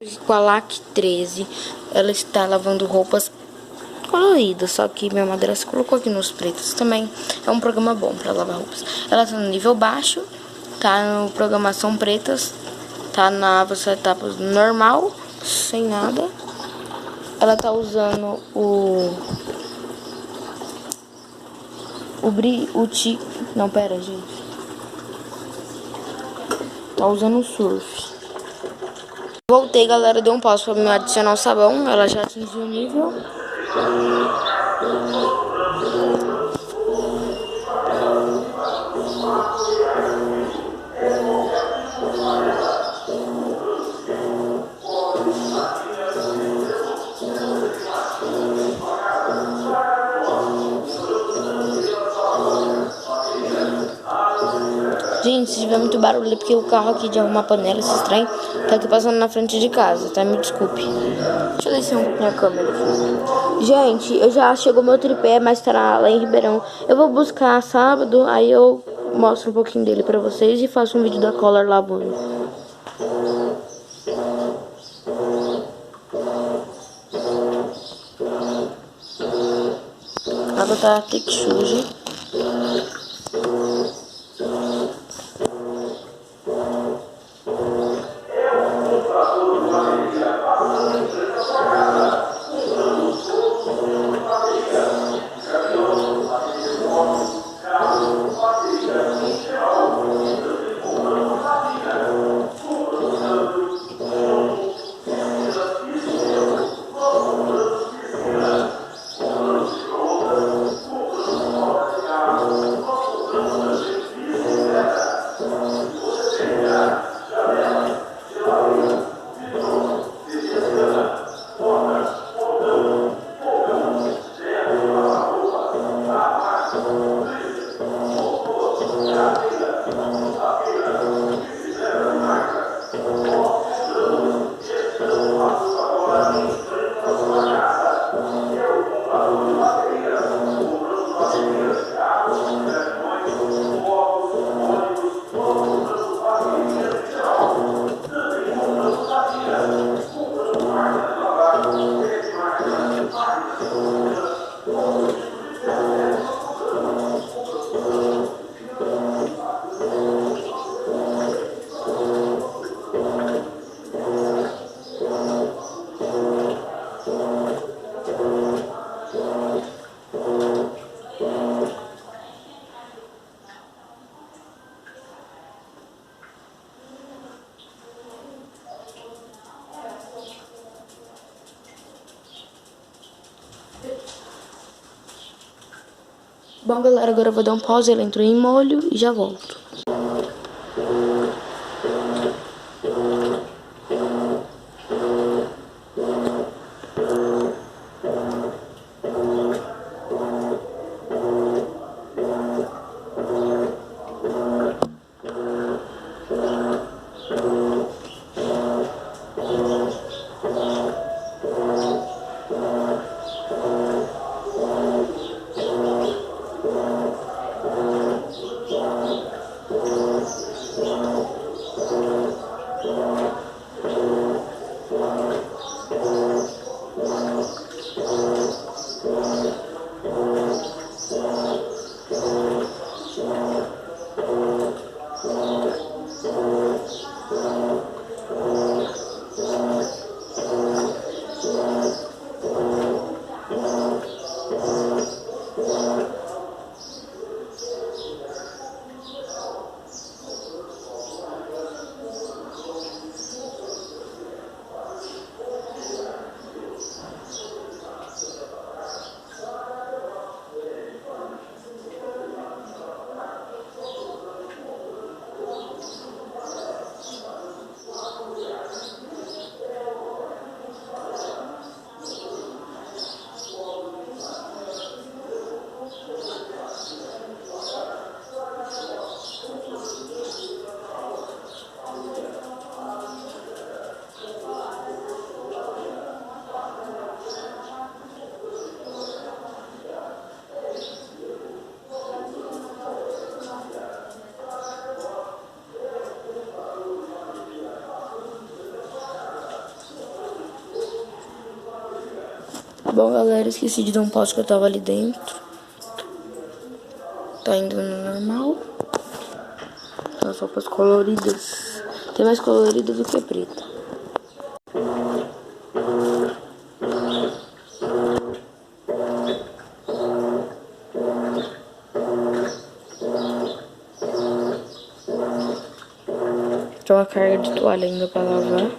Com a lac13, ela está lavando roupas coloridas, só que minha madrasta colocou aqui nos pretos também. É um programa bom para lavar roupas. Ela tá no nível baixo, tá no programação pretas, tá na etapa normal, sem nada. Ela tá usando não, pera, gente. Tá usando o surf. Voltei, galera, deu um pause pra me adicionar o sabão. Ela já atingiu o nível. Gente, se tiver muito barulho é porque o carro aqui de arrumar panela, esse trem, tá aqui passando na frente de casa, tá? Me desculpe. Deixa eu descer um pouquinho a câmera aqui. Gente, eu já chegou meu tripé, mas tá lá em Ribeirão. Eu vou buscar sábado, aí eu mostro um pouquinho dele pra vocês e faço um vídeo da Color lavando. A água tá até que suja. Bom, galera, agora eu vou dar um pause, ela entrou em molho e já volto. Bom, galera, esqueci de dar um pause que eu tava ali dentro. Tá indo no normal. As roupas coloridas. Tem mais colorida do que preta. Tem uma carga de toalha ainda pra lavar.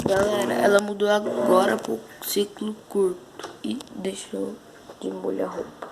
Galera, ela mudou agora pro ciclo curto e deixou de molhar a roupa.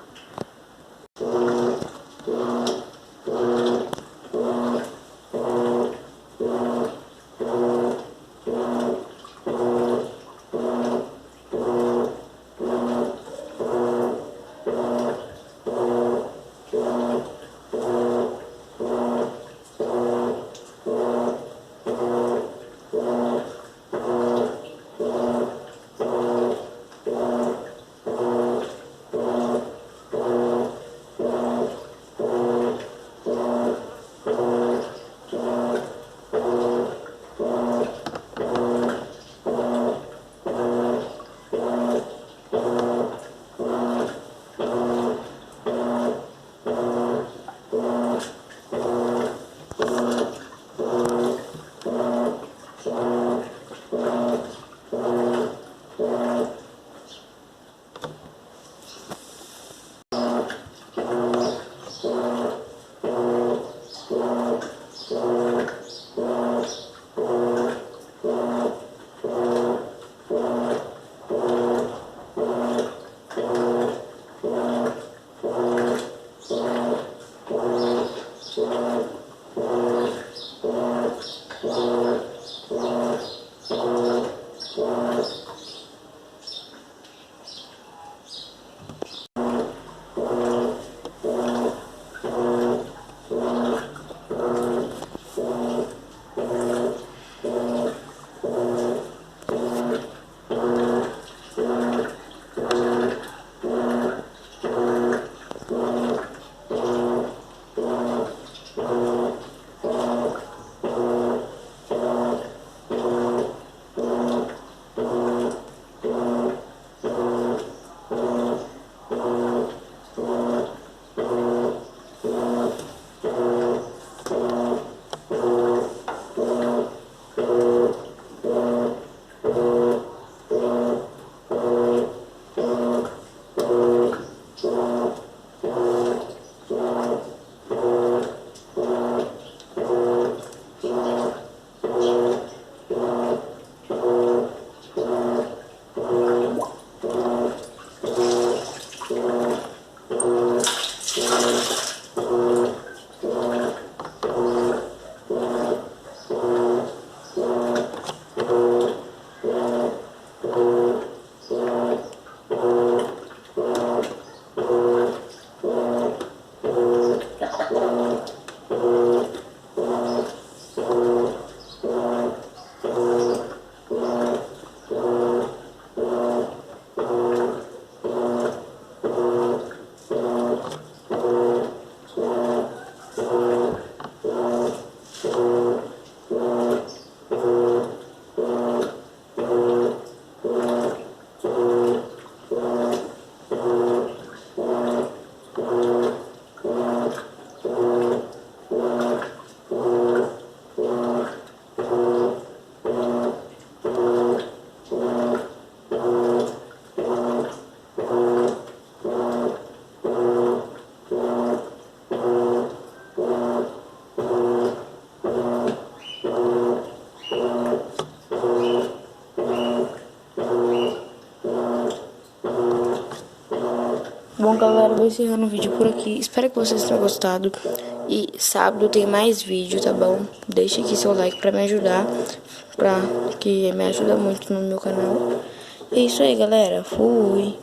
Bom, galera, vou encerrando o vídeo por aqui. Espero que vocês tenham gostado. E sábado tem mais vídeo, tá bom? Deixa aqui seu like pra me ajudar. Que me ajuda muito no meu canal. É isso aí, galera. Fui.